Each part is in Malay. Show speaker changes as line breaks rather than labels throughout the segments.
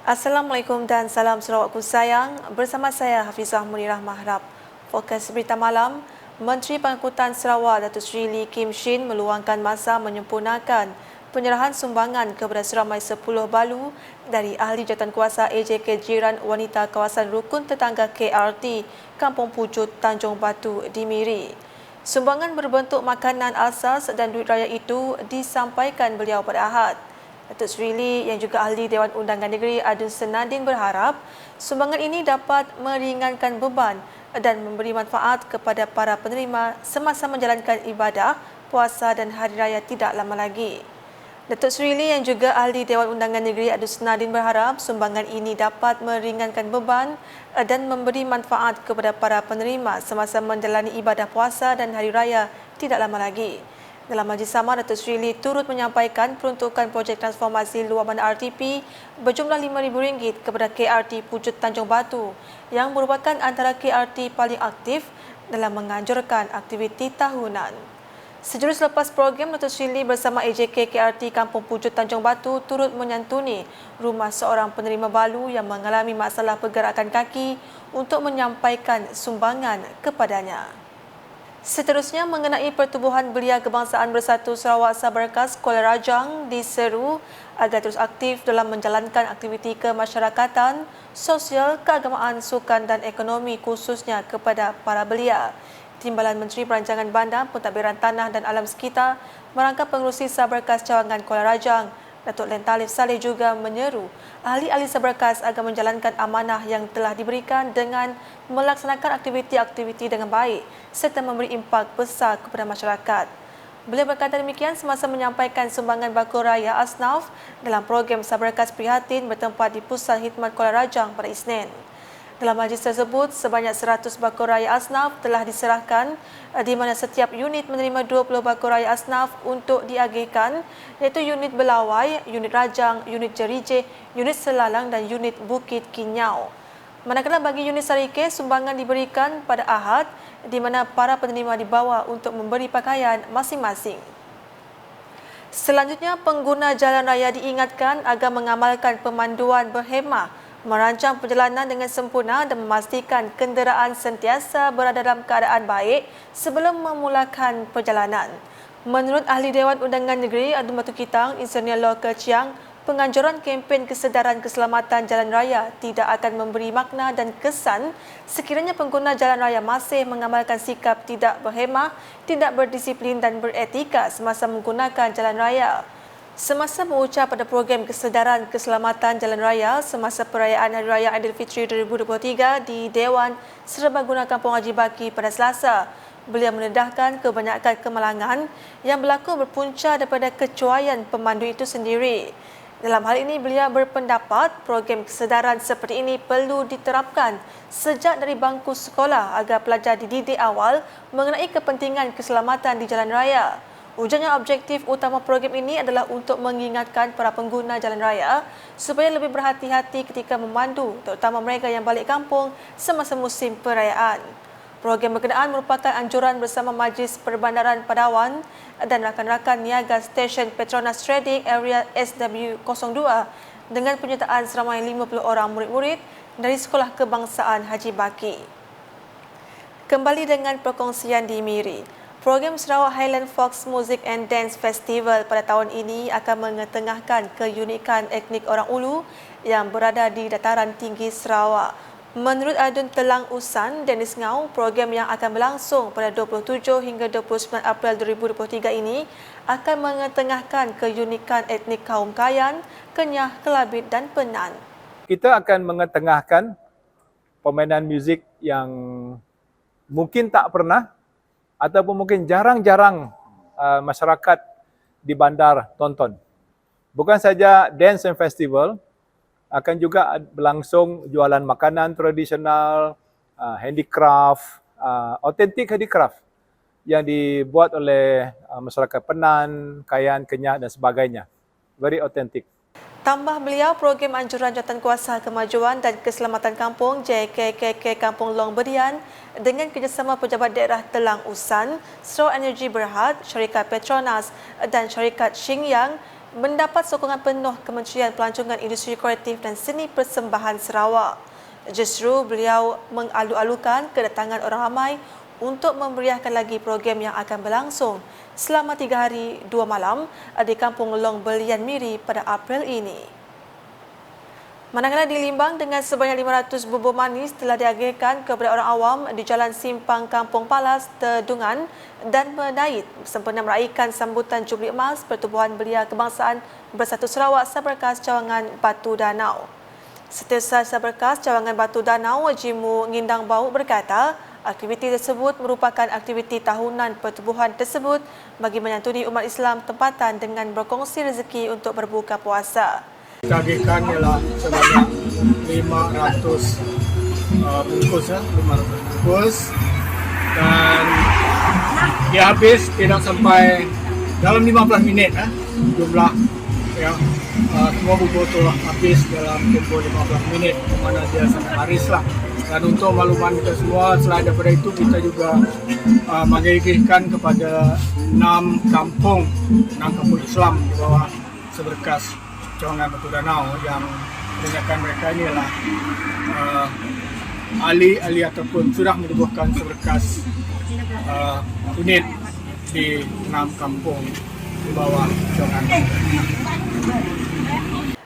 Assalamualaikum dan salam Sarawakku sayang. Bersama saya Hafizah Munirah Mahrab. Fokus berita malam, Menteri Pengangkutan Sarawak Datuk Seri Lee Kim Shin meluangkan masa menyempurnakan penyerahan sumbangan kepada seramai 10 balu dari ahli jawatankuasa AJK Jiran Wanita Kawasan Rukun Tetangga KRT Kampung Pucut Tanjung Batu di Miri. Sumbangan berbentuk makanan asas dan duit raya itu disampaikan beliau pada Ahad. Datuk Seri Lee yang juga ahli Dewan Undangan Negeri Adun Senadin berharap sumbangan ini dapat meringankan beban dan memberi manfaat kepada para penerima semasa menjalankan ibadah, puasa dan hari raya tidak lama lagi. Datuk Seri Lee yang juga ahli Dewan Undangan Negeri Adun Senadin berharap sumbangan ini dapat meringankan beban dan memberi manfaat kepada para penerima semasa menjalani ibadah puasa dan hari raya tidak lama lagi. Dalam majlis sama, Datuk Seri Lee turut menyampaikan peruntukan projek transformasi luar bandar RTP berjumlah RM5,000 kepada KRT Pucut Tanjung Batu yang merupakan antara KRT paling aktif dalam menganjurkan aktiviti tahunan. Sejurus selepas program, Datuk Seri Lee bersama AJK KRT Kampung Pucut Tanjung Batu turut menyantuni rumah seorang penerima balu yang mengalami masalah pergerakan kaki untuk menyampaikan sumbangan kepadanya. Seterusnya, mengenai Pertubuhan Belia Kebangsaan Bersatu Sarawak Sabarkas Kuala Rajang diseru agar terus aktif dalam menjalankan aktiviti kemasyarakatan, sosial, keagamaan, sukan dan ekonomi khususnya kepada para belia. Timbalan Menteri Perancangan Bandar, Pentadbiran Tanah dan Alam Sekitar merangkap pengerusi Sabarkas Cawangan Kuala Rajang, Datuk Len Talif Saleh juga menyeru ahli-ahli Sabarkas agar menjalankan amanah yang telah diberikan dengan melaksanakan aktiviti-aktiviti dengan baik serta memberi impak besar kepada masyarakat. Beliau berkata demikian semasa menyampaikan sumbangan bakul raya Asnaf dalam program Sabarkas Prihatin bertempat di Pusat Khidmat Kuala Rajang pada Isnin. Dalam majlis tersebut, sebanyak 100 bakul raya Asnaf telah diserahkan di mana setiap unit menerima 20 bakul raya Asnaf untuk diagihkan iaitu unit Belawai, unit Rajang, unit Jerijeh, unit Selalang dan unit Bukit Kinyau. Manakala bagi unit Sarike, sumbangan diberikan pada Ahad di mana para penerima dibawa untuk memberi pakaian masing-masing. Selanjutnya, pengguna jalan raya diingatkan agar mengamalkan pemanduan berhemah, merancang perjalanan dengan sempurna dan memastikan kenderaan sentiasa berada dalam keadaan baik sebelum memulakan perjalanan. Menurut Ahli Dewan Undangan Negeri Adun Batu Kitang, Insinyur Law Keciang, penganjuran kempen kesedaran keselamatan jalan raya tidak akan memberi makna dan kesan sekiranya pengguna jalan raya masih mengamalkan sikap tidak berhemah, tidak berdisiplin dan beretika semasa menggunakan jalan raya. Semasa berucap pada program kesedaran keselamatan jalan raya semasa perayaan Hari Raya Aidilfitri 2023 di Dewan Serbaguna Kampung Haji Baki pada Selasa, beliau mendedahkan kebanyakan kemalangan yang berlaku berpunca daripada kecuaian pemandu itu sendiri. Dalam hal ini, beliau berpendapat program kesedaran seperti ini perlu diterapkan sejak dari bangku sekolah agar pelajar dididik awal mengenai kepentingan keselamatan di jalan raya. Ujarnya objektif utama program ini adalah untuk mengingatkan para pengguna jalan raya supaya lebih berhati-hati ketika memandu, terutama mereka yang balik kampung semasa musim perayaan. Program berkenaan merupakan anjuran bersama Majlis Perbandaran Padawan dan rakan-rakan niaga stesen Petronas Trading Area SW02 dengan penyertaan seramai 50 orang murid-murid dari Sekolah Kebangsaan Haji Baki. Kembali dengan perkongsian di Miri. Program Sarawak Highland Fox Music and Dance Festival pada tahun ini akan mengetengahkan keunikan etnik orang Ulu yang berada di dataran tinggi Sarawak. Menurut Adun Telang Usan, Dennis Ngau, program yang akan berlangsung pada 27 hingga 29 April 2023 ini akan mengetengahkan keunikan etnik kaum Kayan, Kenyah, Kelabit dan Penan.
Kita akan mengetengahkan permainan muzik yang mungkin tak pernah ataupun mungkin jarang-jarang masyarakat di bandar tonton. Bukan saja dance and festival, akan juga berlangsung jualan makanan tradisional, handicraft, authentic handicraft yang dibuat oleh masyarakat Penan, Kayan, Kenyah dan sebagainya. Very authentic.
Tambah beliau, program anjuran Jawatankuasa Kemajuan dan Keselamatan Kampung JKKK Kampung Long Berian dengan kerjasama Pejabat Daerah Telang Usan, Sarawak Energy Berhad, Syarikat Petronas dan Syarikat Xingyang mendapat sokongan penuh Kementerian Pelancongan Industri Kreatif dan Seni Persembahan Sarawak. Justru beliau mengalu-alukan kedatangan orang ramai untuk memeriahkan lagi program yang akan berlangsung selama 3 hari 2 malam di Kampung Long Belian Miri pada April ini. Manakala di Limbang dengan sebanyak 500 bubur manis telah diagihkan kepada orang awam di Jalan Simpang Kampung Palas, Terdungan dan Medait sempena meraihkan sambutan Jubli Emas Pertubuhan Belia Kebangsaan Bersatu Sarawak Saberkas Cawangan Batu Danau. Setiausaha Saberkas Cawangan Batu Danau, Jimu Ngindang Bau berkata, aktiviti tersebut merupakan aktiviti tahunan pertubuhan tersebut bagi menyantuni umat Islam tempatan dengan berkongsi rezeki untuk berbuka puasa.
Kita agihkan ialah sebanyak 500 bungkus, 500 bungkus, dan dia habis tidak sampai dalam 15 minit jumlah semua bubur itu habis dalam tempoh 15 minit, di mana dia sangat laris lah. Dan untuk makluman kita semua, selain daripada itu kita juga mengagihkan kepada 6 kampung Islam di bawah Seberkas Cawangan Batu Danau yang kebanyakan mereka ini adalah ahli ataupun sudah menubuhkan seberkas unit di 6 kampung di bawah Cawangan.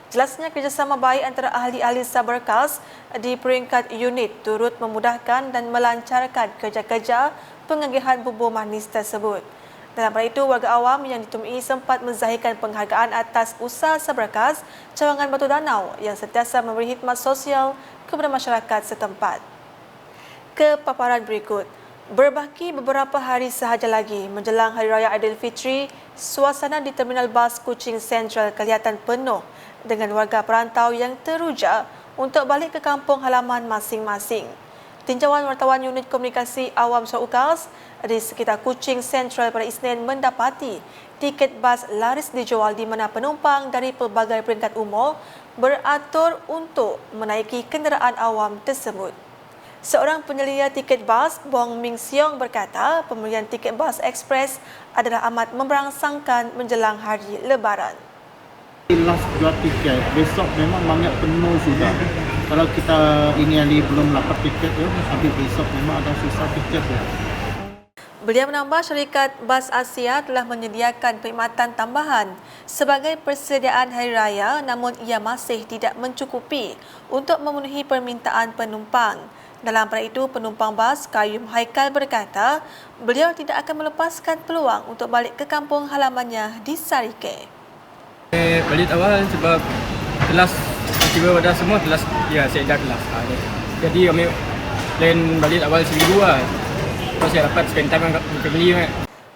Jelasnya kerjasama baik antara ahli-ahli Saberkas di peringkat unit turut memudahkan dan melancarkan kerja-kerja pengagihan bubur manis tersebut. Dalam pada itu, warga awam yang ditemui sempat menzahirkan penghargaan atas usaha Saberkas Cawangan Batu Danau yang sentiasa memberi khidmat sosial kepada masyarakat setempat. Ke paparan berikut. Berbaki beberapa hari sahaja lagi menjelang Hari Raya Aidilfitri, suasana di Terminal Bas Kuching Central kelihatan penuh dengan warga perantau yang teruja untuk balik ke kampung halaman masing-masing. Tinjauan wartawan unit komunikasi awam Sarawak UKAS di sekitar Kuching Central pada Isnin mendapati tiket bas laris dijual di mana penumpang dari pelbagai peringkat umur beratur untuk menaiki kenderaan awam tersebut. Seorang penyelia tiket bas, Bong Ming Siong berkata pembelian tiket bas ekspres adalah amat memberangsangkan menjelang hari Lebaran.
Last jual tiket, besok memang banyak penuh sudah. Kalau kita ini hari belum dapat tiket ya, habis besok memang ada susah tiket ya.
Beliau menambah syarikat Bas Asia telah menyediakan perkhidmatan tambahan sebagai persediaan Hari Raya, namun ia masih tidak mencukupi untuk memenuhi permintaan penumpang. Dalam pada itu, penumpang bas Kayum Haikal berkata beliau tidak akan melepaskan peluang untuk balik ke kampung halamannya di Sarike.
Balik awal sebab kelas tiba pada semua kelas ya saya dah kelas. Jadi kami plan balik awal seminggu lah. Terus saya dapat spend time dengan family.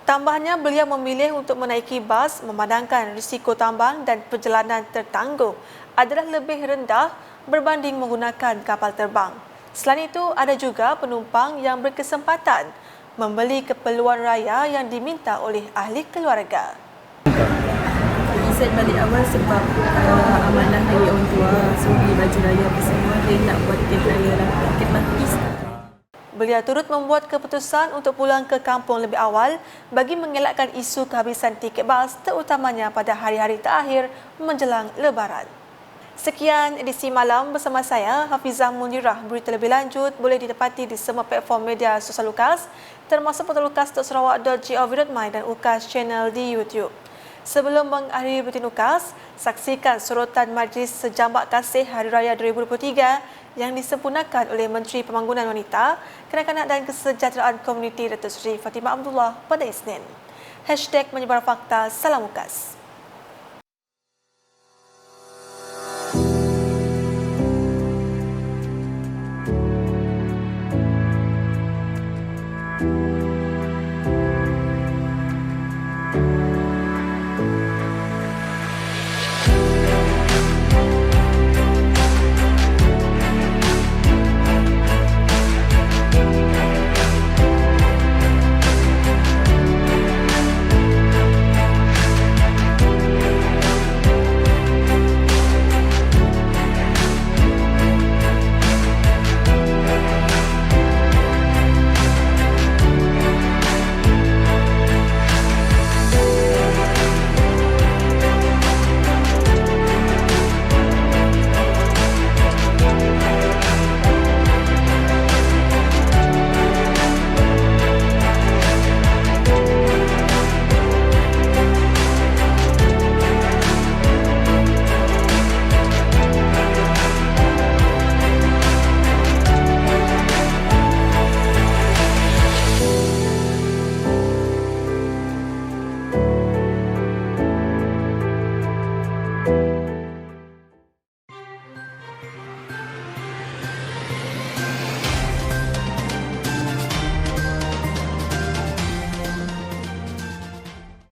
Tambahnya, beliau memilih untuk menaiki bas memandangkan risiko tambang dan perjalanan tertangguh adalah lebih rendah berbanding menggunakan kapal terbang. Selain itu, ada juga penumpang yang berkesempatan membeli keperluan raya yang diminta oleh ahli keluarga.
Set balik awal sebab amanah dari orang tua, so beli baju raya apa semua, dia nak buat kek raya lah, kek mati.
Beliau turut membuat keputusan untuk pulang ke kampung lebih awal bagi mengelakkan isu kehabisan tiket bas terutamanya pada hari-hari terakhir menjelang Lebaran. Sekian edisi malam bersama saya, Hafizah Munirah. Berita lebih lanjut boleh didapati di semua platform media sosial UKAS termasuk portal ukas.sarawak.gov.my dan UKAS Channel di YouTube. Sebelum mengakhiri buletin UKAS, saksikan sorotan Majlis Sejambak Kasih Hari Raya 2023 yang disempurnakan oleh Menteri Pembangunan Wanita, Kanak-kanak dan Kesejahteraan Komuniti Datuk Seri Fatimah Abdullah pada Isnin. #menyebar fakta, salam UKAS.